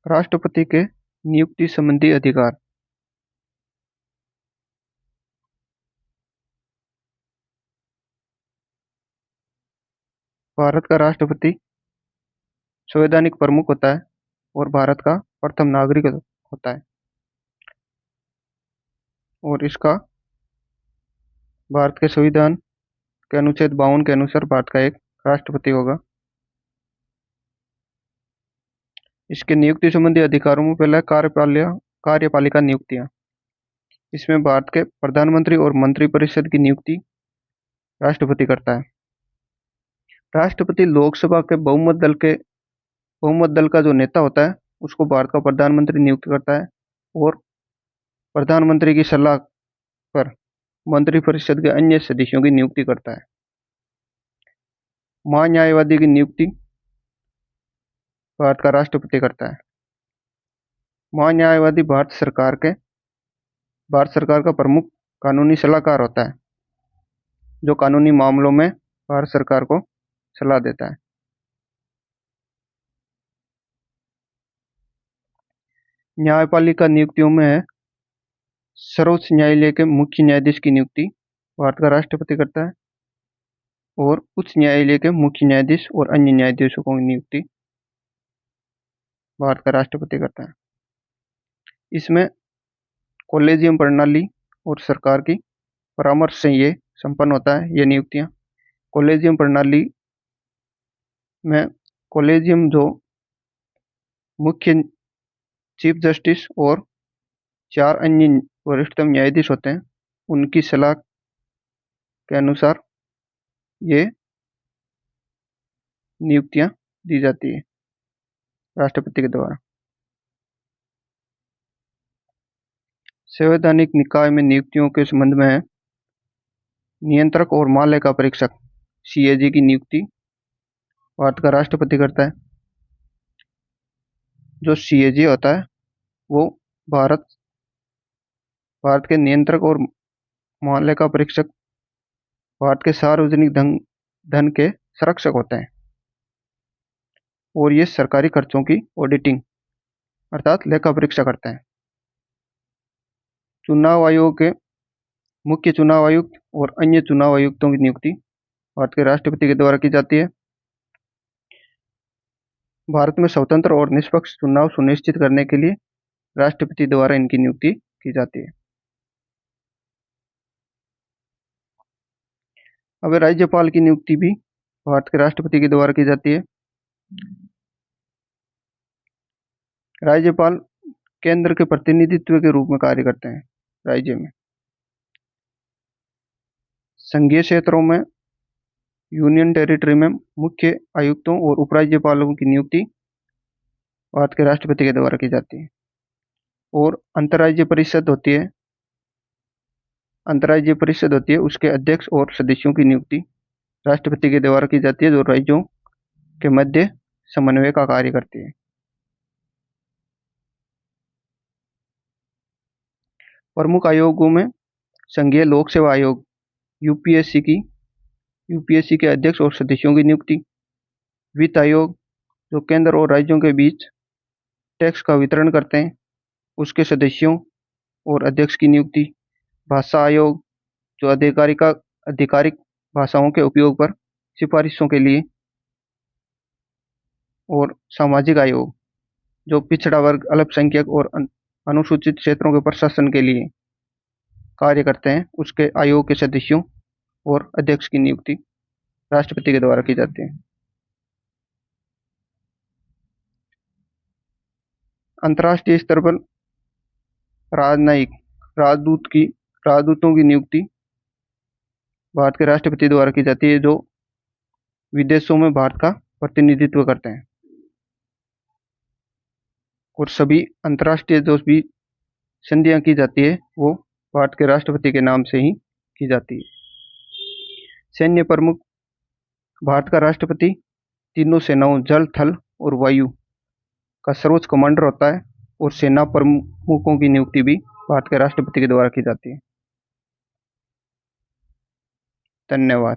राष्ट्रपति के नियुक्ति संबंधी अधिकार। भारत का राष्ट्रपति संवैधानिक प्रमुख होता है और भारत का प्रथम नागरिक होता है, और इसका भारत के संविधान के अनुच्छेद 52 के अनुसार भारत का एक राष्ट्रपति होगा। इसके नियुक्ति संबंधी अधिकारों में पहला कार्यपालिका नियुक्तियां। इसमें भारत के प्रधानमंत्री और मंत्रिपरिषद की नियुक्ति राष्ट्रपति करता है। राष्ट्रपति लोकसभा के बहुमत दल का जो नेता होता है उसको भारत का प्रधानमंत्री नियुक्त करता है, और प्रधानमंत्री की सलाह पर मंत्रिपरिषद के अन्य सदस्यों की नियुक्ति करता है। महान्यायवादी की नियुक्ति भारत का राष्ट्रपति करता है। महान्यायवादी भारत सरकार का प्रमुख कानूनी सलाहकार होता है, जो कानूनी मामलों में भारत सरकार को सलाह देता है। न्यायपालिका नियुक्तियों में है सर्वोच्च न्यायालय के मुख्य न्यायाधीश की नियुक्ति भारत का राष्ट्रपति करता है, और उच्च न्यायालय के मुख्य न्यायाधीश और अन्य न्यायाधीशों की नियुक्ति भारत का राष्ट्रपति करता है। इसमें कॉलेजियम प्रणाली और सरकार की परामर्श से ये संपन्न होता है, ये नियुक्तियां। कॉलेजियम प्रणाली में कॉलेजियम जो मुख्य चीफ जस्टिस और 4 अन्य वरिष्ठतम न्यायाधीश होते हैं, उनकी सलाह के अनुसार ये नियुक्तियां दी जाती है राष्ट्रपति के द्वारा। संवैधानिक निकाय में नियुक्तियों के संबंध में है नियंत्रक और महालेखा परीक्षक CAG की नियुक्ति भारत का राष्ट्रपति करता है। जो CAG होता है वो भारत के नियंत्रक और महालेखा परीक्षक भारत के सार्वजनिक धन के संरक्षक होते हैं, और ये सरकारी खर्चों की ऑडिटिंग अर्थात लेखा परीक्षा करते हैं। चुनाव आयोग के मुख्य चुनाव आयुक्त और अन्य चुनाव आयुक्तों की नियुक्ति भारत के राष्ट्रपति के द्वारा की जाती है। भारत में स्वतंत्र और निष्पक्ष चुनाव सुनिश्चित करने के लिए राष्ट्रपति द्वारा इनकी नियुक्ति की जाती है। अब राज्यपाल की नियुक्ति भी भारत के राष्ट्रपति के द्वारा की जाती है। राज्यपाल केंद्र के प्रतिनिधित्व के रूप में कार्य करते हैं राज्य में। संघीय क्षेत्रों में यूनियन टेरिटरी में मुख्य आयुक्तों और उपराज्यपालों की नियुक्ति भारत के राष्ट्रपति के द्वारा की जाती है। और अंतर्राज्यीय परिषद होती है, उसके अध्यक्ष और सदस्यों की नियुक्ति राष्ट्रपति के द्वारा की जाती है, जो राज्यों के मध्य समन्वय का कार्य करती है। प्रमुख आयोगों में संघीय लोक सेवा आयोग यूपीएससी के अध्यक्ष और सदस्यों की नियुक्ति, वित्त आयोग जो केंद्र और राज्यों के बीच टैक्स का वितरण करते हैं, उसके सदस्यों और अध्यक्ष की नियुक्ति, भाषा आयोग जो आधिकारिक भाषाओं के उपयोग पर सिफारिशों के लिए, और सामाजिक आयोग जो पिछड़ा वर्ग, अल्पसंख्यक और अनुसूचित क्षेत्रों के प्रशासन के लिए कार्य करते हैं, उसके आयोग के सदस्यों और अध्यक्ष की नियुक्ति राष्ट्रपति के द्वारा की जाती है। अंतर्राष्ट्रीय स्तर पर राजदूतों की नियुक्ति भारत के राष्ट्रपति द्वारा की जाती है, जो विदेशों में भारत का प्रतिनिधित्व करते हैं। और सभी अंतर्राष्ट्रीय जो भी संधियां की जाती है वो भारत के राष्ट्रपति के नाम से ही की जाती है। सैन्य प्रमुख भारत का राष्ट्रपति तीनों सेनाओं जल, थल और वायु का सर्वोच्च कमांडर होता है, और सेना प्रमुखों की नियुक्ति भी भारत के राष्ट्रपति के द्वारा की जाती है। धन्यवाद।